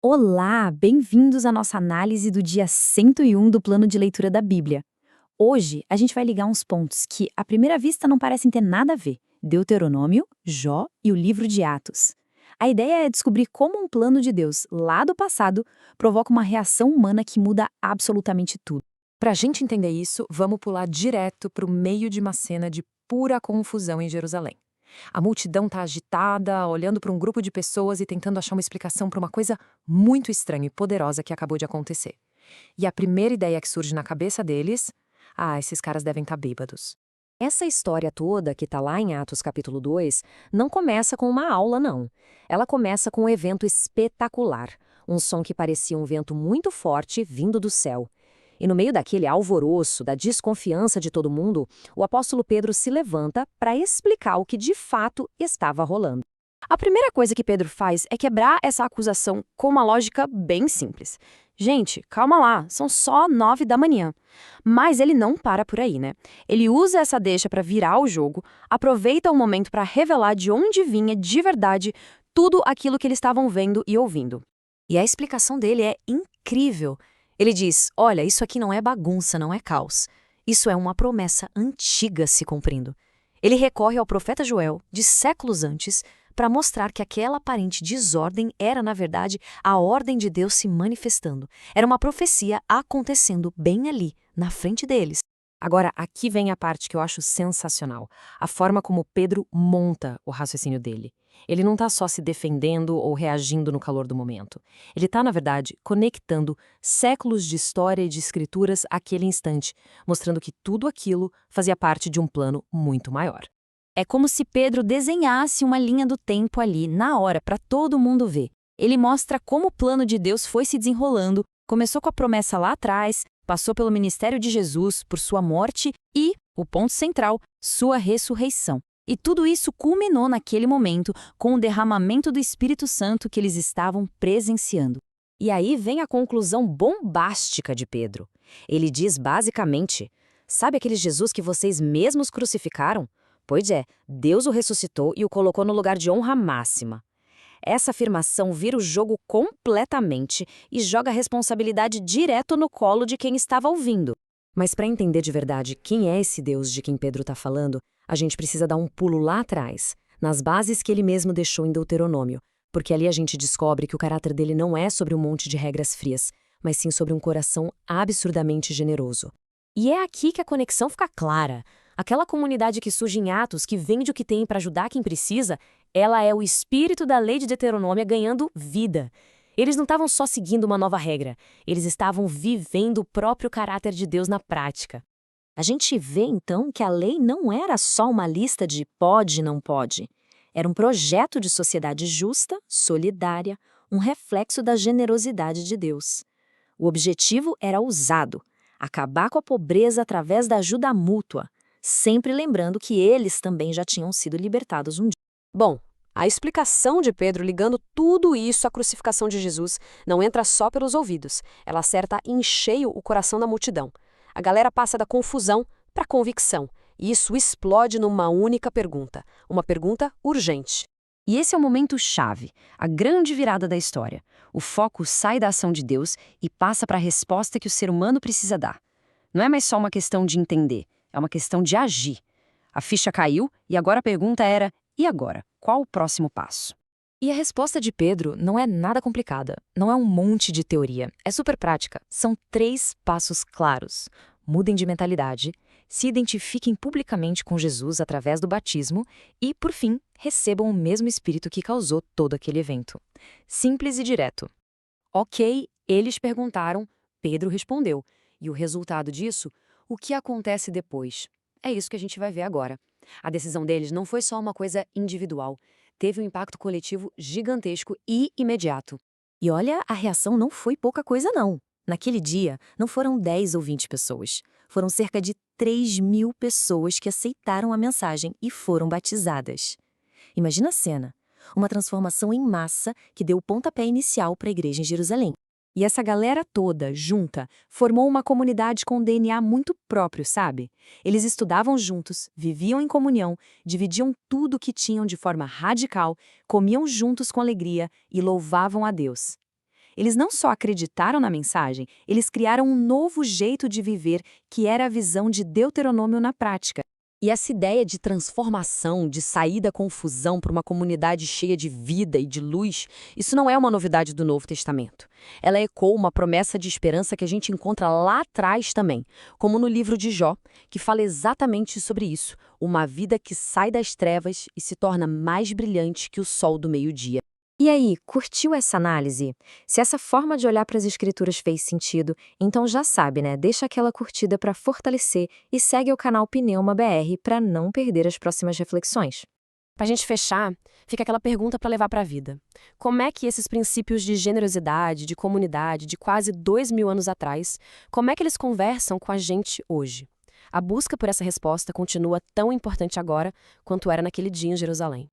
Olá, bem-vindos à nossa análise do dia 101 do plano de leitura da Bíblia. Hoje a gente vai ligar uns pontos que, à primeira vista, não parecem ter nada a ver: Deuteronômio, Jó e o livro de Atos. A ideia é descobrir como um plano de Deus, lá do passado, provoca uma reação humana que muda absolutamente tudo. Para a gente entender isso, vamos pular direto para o meio de uma cena de pura confusão em Jerusalém. A multidão está agitada, olhando para um grupo de pessoas e tentando achar uma explicação para uma coisa muito estranha e poderosa que acabou de acontecer. E a primeira ideia que surge na cabeça deles: esses caras devem estar bêbados. Essa história toda, que está lá em Atos capítulo 2, não começa com uma aula, não. Ela começa com um evento espetacular, um som que parecia um vento muito forte vindo do céu. E no meio daquele alvoroço, da desconfiança de todo mundo, o apóstolo Pedro se levanta para explicar o que de fato estava rolando. A primeira coisa que Pedro faz é quebrar essa acusação com uma lógica bem simples. Gente, calma lá, são só 9 da manhã. Mas ele não para por aí, né? Ele usa essa deixa para virar o jogo, aproveita o momento para revelar de onde vinha de verdade tudo aquilo que eles estavam vendo e ouvindo. E a explicação dele é incrível. Ele diz: olha, isso aqui não é bagunça, não é caos. Isso é uma promessa antiga se cumprindo. Ele recorre ao profeta Joel, de séculos antes, para mostrar que aquela aparente desordem era, na verdade, a ordem de Deus se manifestando. Era uma profecia acontecendo bem ali, na frente deles. Agora, aqui vem a parte que eu acho sensacional: a forma como Pedro monta o raciocínio dele. Ele não está só se defendendo ou reagindo no calor do momento. Ele está, na verdade, conectando séculos de história e de escrituras àquele instante, mostrando que tudo aquilo fazia parte de um plano muito maior. É como se Pedro desenhasse uma linha do tempo ali, na hora, para todo mundo ver. Ele mostra como o plano de Deus foi se desenrolando, começou com a promessa lá atrás, passou pelo ministério de Jesus, por sua morte e, o ponto central, sua ressurreição. E tudo isso culminou naquele momento com o derramamento do Espírito Santo que eles estavam presenciando. E aí vem a conclusão bombástica de Pedro. Ele diz basicamente: sabe aquele Jesus que vocês mesmos crucificaram? Pois é, Deus o ressuscitou e o colocou no lugar de honra máxima. Essa afirmação vira o jogo completamente e joga a responsabilidade direto no colo de quem estava ouvindo. Mas para entender de verdade quem é esse Deus de quem Pedro está falando, a gente precisa dar um pulo lá atrás, nas bases que ele mesmo deixou em Deuteronômio, porque ali a gente descobre que o caráter dele não é sobre um monte de regras frias, mas sim sobre um coração absurdamente generoso. E é aqui que a conexão fica clara. Aquela comunidade que surge em Atos, que vende o que tem para ajudar quem precisa, ela é o espírito da lei de Deuteronômio ganhando vida. Eles não estavam só seguindo uma nova regra, eles estavam vivendo o próprio caráter de Deus na prática. A gente vê, então, que a lei não era só uma lista de pode e não pode. Era um projeto de sociedade justa, solidária, um reflexo da generosidade de Deus. O objetivo era ousado: acabar com a pobreza através da ajuda mútua, sempre lembrando que eles também já tinham sido libertados um dia. Bom, a explicação de Pedro ligando tudo isso à crucificação de Jesus não entra só pelos ouvidos, ela acerta em cheio o coração da multidão. A galera passa da confusão para a convicção, e isso explode numa única pergunta, uma pergunta urgente. E esse é o momento chave, a grande virada da história. O foco sai da ação de Deus e passa para a resposta que o ser humano precisa dar. Não é mais só uma questão de entender, é uma questão de agir. A ficha caiu e agora a pergunta era: e agora? Qual o próximo passo? E a resposta de Pedro não é nada complicada, não é um monte de teoria, é super prática. São 3 passos claros. Mudem de mentalidade, se identifiquem publicamente com Jesus através do batismo e, por fim, recebam o mesmo Espírito que causou todo aquele evento. Simples e direto. Ok, eles perguntaram, Pedro respondeu. E o resultado disso? O que acontece depois? É isso que a gente vai ver agora. A decisão deles não foi só uma coisa individual. Teve um impacto coletivo gigantesco e imediato. E olha, a reação não foi pouca coisa, não. Naquele dia, não foram 10 ou 20 pessoas. Foram cerca de 3.000 pessoas que aceitaram a mensagem e foram batizadas. Imagina a cena. Uma transformação em massa que deu o pontapé inicial para a igreja em Jerusalém. E essa galera toda, junta, formou uma comunidade com DNA muito próprio, sabe? Eles estudavam juntos, viviam em comunhão, dividiam tudo o que tinham de forma radical, comiam juntos com alegria e louvavam a Deus. Eles não só acreditaram na mensagem, eles criaram um novo jeito de viver, que era a visão de Deuteronômio na prática. E essa ideia de transformação, de sair da confusão para uma comunidade cheia de vida e de luz, isso não é uma novidade do Novo Testamento. Ela ecoa uma promessa de esperança que a gente encontra lá atrás também, como no livro de Jó, que fala exatamente sobre isso, uma vida que sai das trevas e se torna mais brilhante que o sol do meio-dia. E aí, curtiu essa análise? Se essa forma de olhar para as escrituras fez sentido, então já sabe, né? Deixa aquela curtida para fortalecer e segue o canal Pneuma BR para não perder as próximas reflexões. Pra gente fechar, fica aquela pergunta para levar para a vida. Como é que esses princípios de generosidade, de comunidade, de quase 2000 anos atrás, como é que eles conversam com a gente hoje? A busca por essa resposta continua tão importante agora quanto era naquele dia em Jerusalém.